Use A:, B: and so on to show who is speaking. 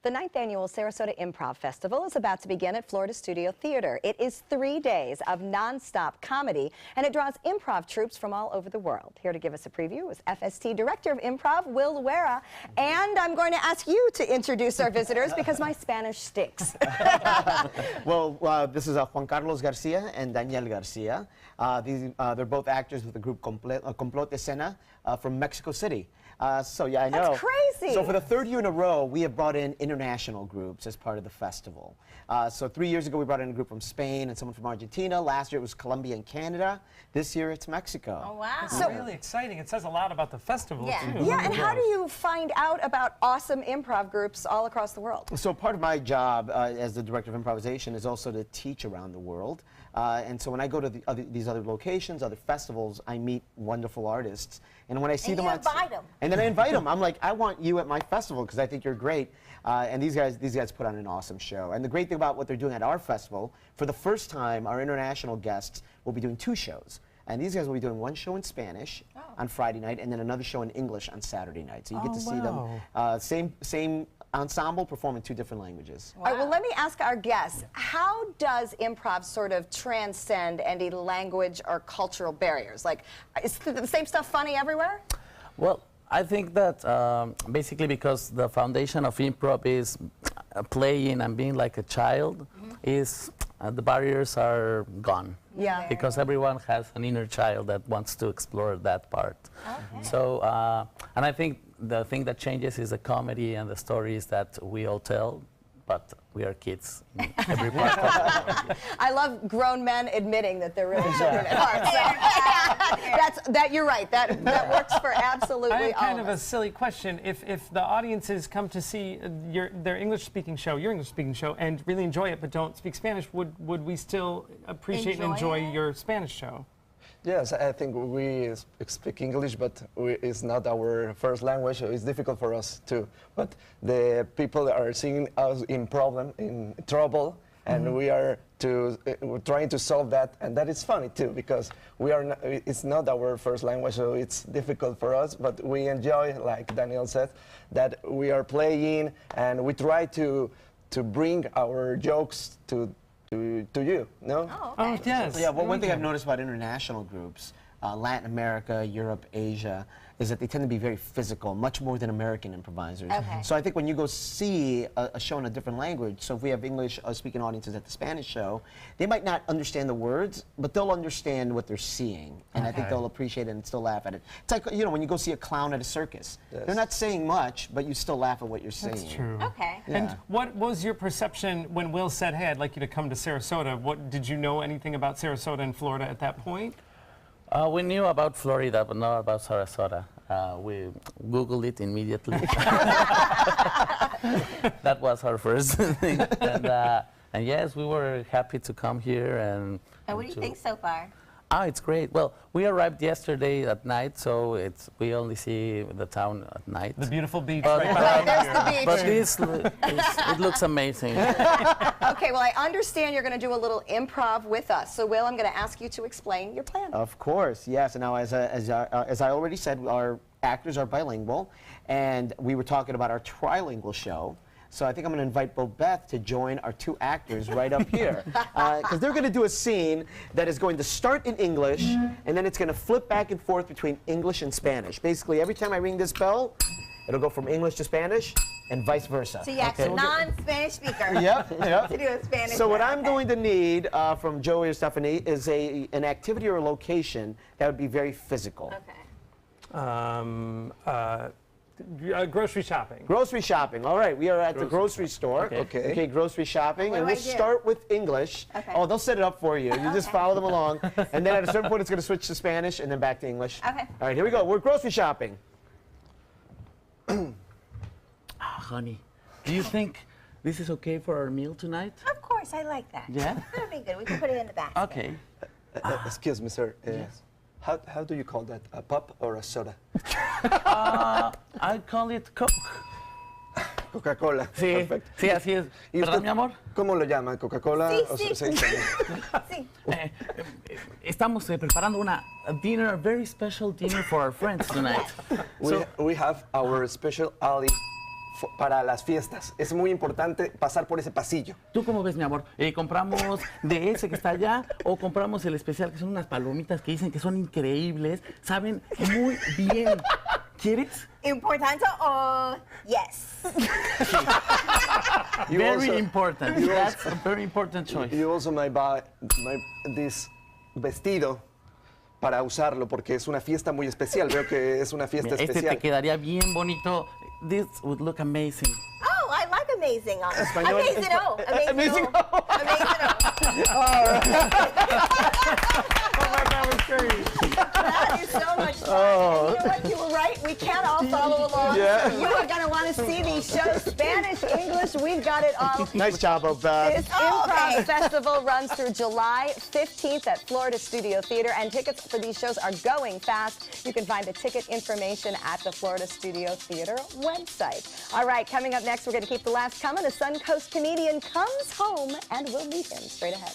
A: The 9th annual Sarasota Improv Festival is about to begin at Florida Studio Theater. It is 3 days of non-stop comedy, and it draws improv troupes from all over the world. Here to give us a preview is FST Director of Improv, Will Luera. And I'm going to ask you to introduce our visitors because my Spanish stinks.
B: This is Juan Carlos Garcia and Daniel Garcia. They're both actors with the group Complot de Escena from Mexico City. Yeah, I know.
A: That's crazy.
B: So for the 3rd year in a row, we have brought in international groups as part of the festival. So 3 years ago, we brought in a group from Spain and someone from Argentina. Last year, it was Colombia and Canada. This year, it's Mexico.
C: Oh, wow.
D: It's really exciting. It says a lot about the festival, too.
A: Yeah, and how do you find out about awesome improv groups all across the world?
B: So part of my job as the director of improvisation is also to teach around the world. And so when I go to these other locations, other festivals, I meet wonderful artists. And when I see them,
C: invite them.
B: And then I invite them. I'm like, I want you at my festival because I think you're great. And these guys put on an awesome show. And the great thing about what they're doing at our festival, for the first time, our international guests will be doing 2 shows. And these guys will be doing 1 show in Spanish on Friday night and then another show in English on Saturday night. So you get to see them, same ensemble perform in 2 different languages.
A: Wow. All right, well, let me ask our guests, how does improv sort of transcend any language or cultural barriers? Like, is the same stuff funny everywhere?
E: Well, I think that basically because the foundation of improv is playing and being like a child, is the barriers are gone.
A: Yeah.
E: Because everyone has an inner child that wants to explore that part. Okay. So, and I think the thing that changes is the comedy and the stories that we all tell, but we are kids in every part of it.
A: I love grown men admitting that they're really children at heart. So you're right. That works for absolutely all
D: I have kind
A: of
D: of
A: us.
D: a silly question. If the audiences come to see their English-speaking show, your English-speaking show, and really enjoy it but don't speak Spanish, would we still appreciate and enjoy your Spanish show?
F: Yes, I think we speak English, but it's not our first language, so it's difficult for us too. But the people are seeing us in trouble, and we are we're trying to solve that, and that is funny too, because it's not our first language, so it's difficult for us, but we enjoy, like Daniel said, that we are playing, and we try to bring our jokes to you, no?
D: Oh, yes.
B: So, yeah, well, one thing I've noticed about international groups, Latin America, Europe, Asia, is that they tend to be very physical, much more than American improvisers.
C: Okay.
B: So I think when you go see a show in a different language, so if we have English-speaking audiences at the Spanish show, they might not understand the words, but they'll understand what they're seeing, and I think they'll appreciate it and still laugh at it. It's like, you know, when you go see a clown at a circus. Yes. They're not saying much, but you still laugh at what you're saying.
D: That's true.
C: Okay.
B: Yeah.
D: And what was your perception when Will said, hey, I'd like you to come to Sarasota? Did you know anything about Sarasota and Florida at that point?
E: We knew about Florida, but not about Sarasota. We Googled it immediately. That was our first thing. And yes, we were happy to come here. And
C: what do you think so far?
E: It's great. Well, we arrived yesterday at night, so we only see the town at night.
D: The beautiful beach
E: But,
D: right behind
A: there's
D: you.
A: the beach.
E: But it looks amazing.
A: Okay, well, I understand you're going to do a little improv with us. So, Will, I'm going to ask you to explain your plan.
B: Of course, yes. And now, as I already said, our actors are bilingual, and we were talking about our trilingual show. So I think I'm going to invite Beth to join our 2 actors right up here. Because they're going to do a scene that is going to start in English, and then it's going to flip back and forth between English and Spanish. Basically, every time I ring this bell, it'll go from English to Spanish, and vice versa.
C: So you ask a non-Spanish speaker
B: Yep.
C: to do a Spanish.
B: So what I'm going to need from Joey or Stephanie is an activity or a location that would be very physical.
C: Okay.
D: Grocery shopping.
B: Grocery shopping. All right, we are at the grocery store. Okay, grocery shopping, and we'll start with English.
C: Okay.
B: Oh, they'll set it up for you. You just follow them along, and then at a certain point, it's going to switch to Spanish, and then back to English.
C: Okay.
B: All right, here we go. We're grocery shopping.
E: Honey, do you think this is okay for our meal tonight?
C: Of course, I like that.
E: Yeah?
C: That'll be good. We can put it in the basket.
E: Okay.
F: Excuse me, sir.
E: Yes.
F: How do you call that? A pop or a soda?
E: I call it Coke.
F: Coca-Cola.
E: Sí,
F: Perfecto.
E: sí, así es.
F: ¿Y
E: ¿Verdad,
F: usted
E: mi amor?
F: cómo lo llama? ¿Coca-Cola?
C: Sí, sí. Sí.
E: Estamos preparando a dinner, a very special dinner for our friends tonight.
F: We have our special Ali para las fiestas. Es muy importante pasar por ese pasillo.
E: ¿Tú cómo ves, mi amor? ¿Compramos de ese que está allá o compramos el especial, que son unas palomitas que dicen que son increíbles? Saben muy bien. ¿Quieres?
C: Importante o yes?
F: You
E: Very
F: also-
E: important.
F: you
E: That's
F: also-
E: a very important choice.
F: You also might buy this vestido para usarlo porque es una fiesta muy especial. Veo que es una fiesta
E: Mira, este
F: especial.
E: te quedaría bien bonito. This would look amazing.
C: Oh, I like amazing.
F: Español,
C: Amazing.
F: amazing.
A: That is so much fun. And you know what? You were right. We can't all follow along.
F: Yeah.
A: You are going to want to see these shows. Spanish, English, we've got it all.
B: Nice job, Beth.
A: This Improv Festival runs through July 15th at Florida Studio Theater, and tickets for these shows are going fast. You can find the ticket information at the Florida Studio Theater website. All right, coming up next, we're going to keep the laughs coming. A Suncoast comedian comes home, and we'll meet him straight ahead.